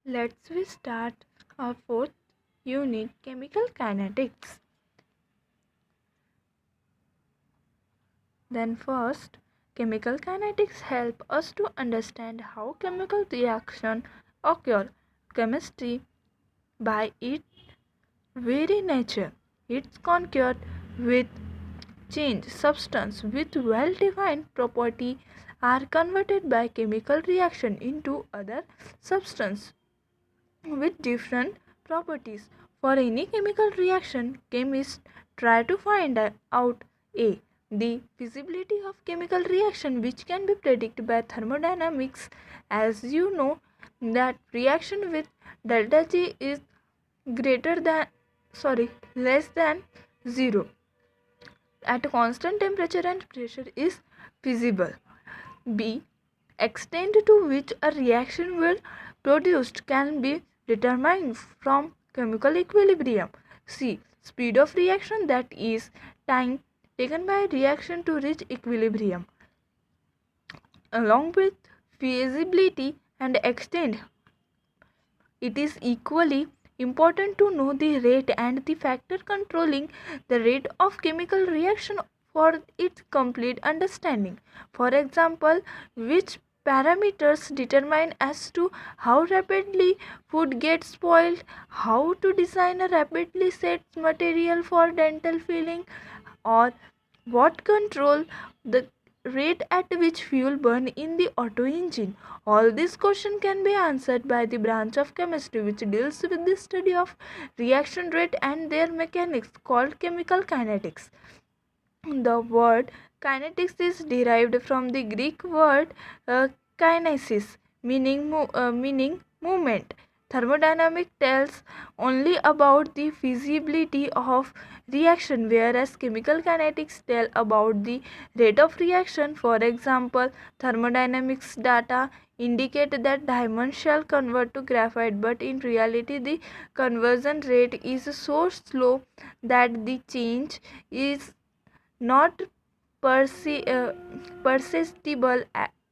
Let's we start our fourth unit, chemical kinetics. Then first, chemical kinetics help us to understand how chemical reaction occur. Chemistry, by its very nature, it's concerned with change. Substance with well-defined property are converted by chemical reaction into other substance with different properties. For any chemical reaction, chemists try to find out a the feasibility of chemical reaction, which can be predicted by thermodynamics. As you know that reaction with delta G is greater than less than 0 at a constant temperature and pressure is feasible. B. Extent to which a reaction will produced can be determined from chemical equilibrium. C. Speed of reaction, that is time taken by a reaction to reach equilibrium. Along with feasibility and extent, it is equally important to know the rate and the factor controlling the rate of chemical reaction for its complete understanding. For example, which parameters determine as to how rapidly food gets spoiled, how to design a rapidly set material for dental filling, or what control the rate at which fuel burn in the auto engine. All these questions can be answered by the branch of chemistry which deals with the study of reaction rate and their mechanics, called chemical kinetics. The word kinetics is derived from the Greek word kinesis, meaning movement. Thermodynamics tells only about the feasibility of reaction, whereas chemical kinetics tell about the rate of reaction. For example, thermodynamics data indicate that diamond shall convert to graphite, but in reality the conversion rate is so slow that the change is not perceptible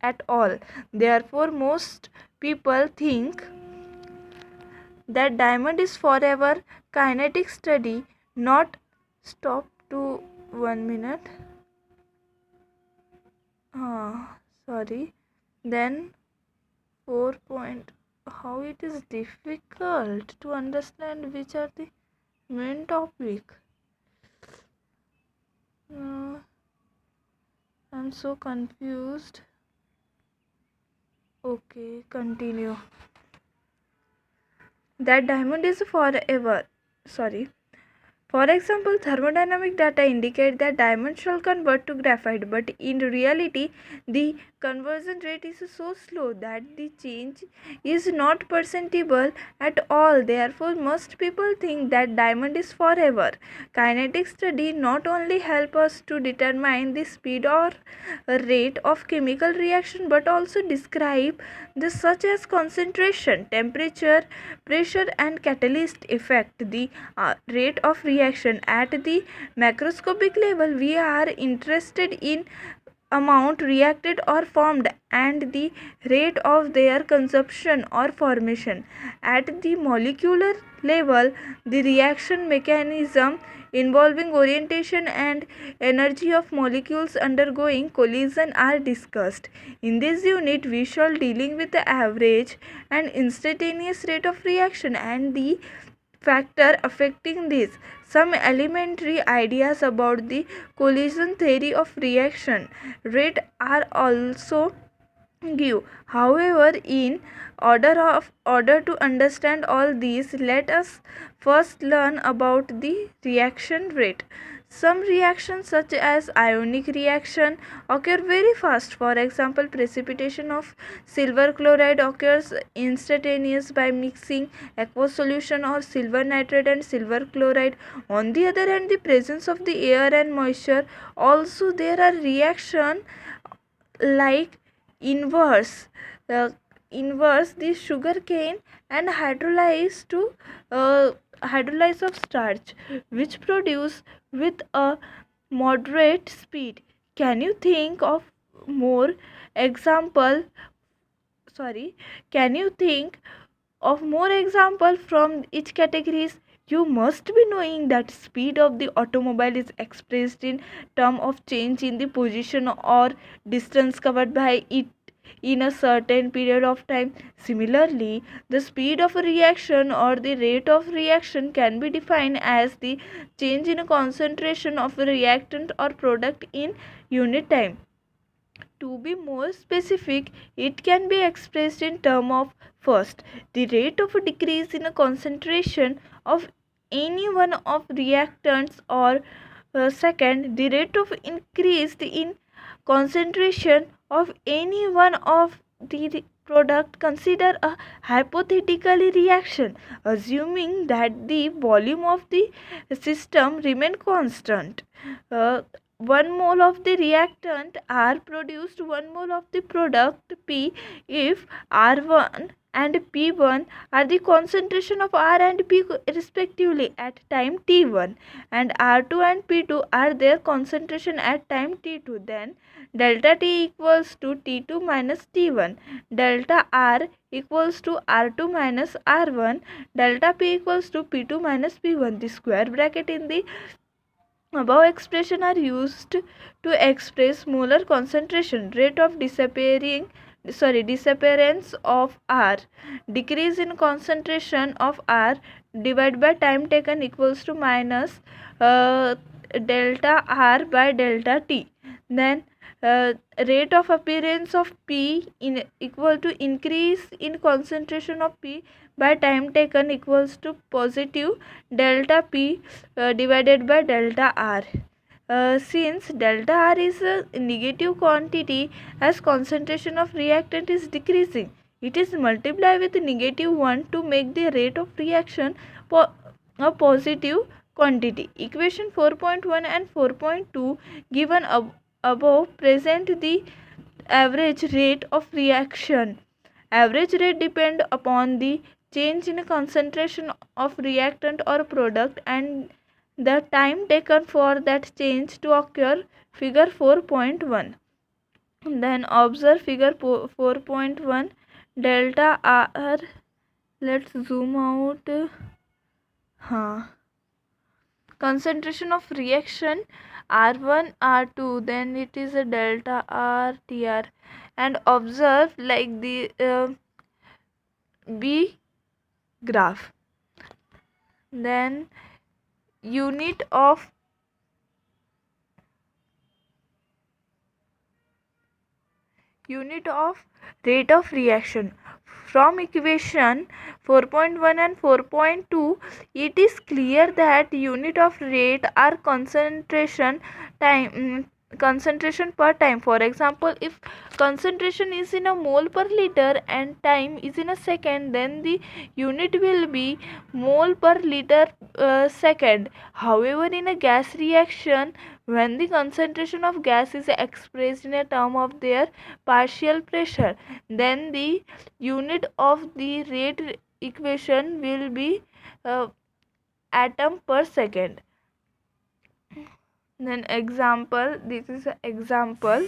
at all. Therefore, most people think that diamond is forever. Kinetic study not stop to 1 minute. Sorry. Then 4 point. How it is difficult to understand which are the main topic. I'm so confused. Okay, continue. That diamond is forever. Sorry. For example, thermodynamic data indicate that diamond shall convert to graphite, but in reality, the conversion rate is so slow that the change is not perceptible at all. Therefore, most people think that diamond is forever. Kinetic study not only help us to determine the speed or rate of chemical reaction, but also describe the such as concentration, temperature, pressure, and catalyst effect. The rate of reaction at the macroscopic level, we are interested in amount reacted or formed and the rate of their consumption or formation. At the molecular level, the reaction mechanism involving orientation and energy of molecules undergoing collision are discussed. In this unit, we shall dealing with the average and instantaneous rate of reaction and the factor affecting this. Some elementary ideas about the collision theory of reaction rate are also give. However, in order to understand all these, let us first learn about the reaction rate. Some reactions such as ionic reaction occur very fast. For example, precipitation of silver chloride occurs instantaneous by mixing aqueous solution or silver nitrate and silver chloride. On the other hand, the presence of the air and moisture, also there are reaction like inverse uh, inverse the sugar cane and hydrolyze to hydrolyze of starch, which produce with a moderate speed. Can you think of more example? Sorry, can you think of more example from each categories, you must be knowing that speed of the automobile is expressed in term of change in the position or distance covered by it in a certain period of time. Similarly, the speed of a reaction or the rate of reaction can be defined as the change in a concentration of a reactant or product in unit time. To be more specific, it can be expressed in terms of first, the rate of a decrease in a concentration of any one of reactants, or second, the rate of increase in concentration of any one of the product. Consider a hypothetical reaction assuming that the volume of the system remain constant. uh, 1 mole of the reactant R produced 1 mole of the product P if R1 and P1 are the concentration of R and P respectively at time T1, and R2 and P2 are their concentration at time T2. Then delta T equals to T2 minus T1, delta R equals to R2 minus R1, delta P equals to P2 minus P1. The square bracket in the above expression are used to express molar concentration, rate of disappearance of R, decrease in concentration of R divided by time taken equals to minus delta R by delta T. Then rate of appearance of P in equal to increase in concentration of P by time taken equals to positive delta P divided by delta R. Since delta R is a negative quantity, as concentration of reactant is decreasing, it is multiplied with negative 1 to make the rate of reaction a positive quantity. Equation 4.1 and 4.2 given above present the average rate of reaction. Average rate depend upon the change in concentration of reactant or product and the time taken for that change to occur. Figure 4.1. Then observe figure 4.1. Delta R, let's zoom out. Concentration of reaction R1 R2, then it is a delta R TR, and observe like the B graph. Then unit of rate of reaction. From equation 4.1 and 4.2, it is clear that unit of rate are concentration per time. For example, if concentration is in a mole per liter and time is in a second, then the unit will be mole per liter second. However, in a gas reaction, when the concentration of gas is expressed in a term of their partial pressure, then the unit of the rate equation will be atom per second. Then example, this is an example.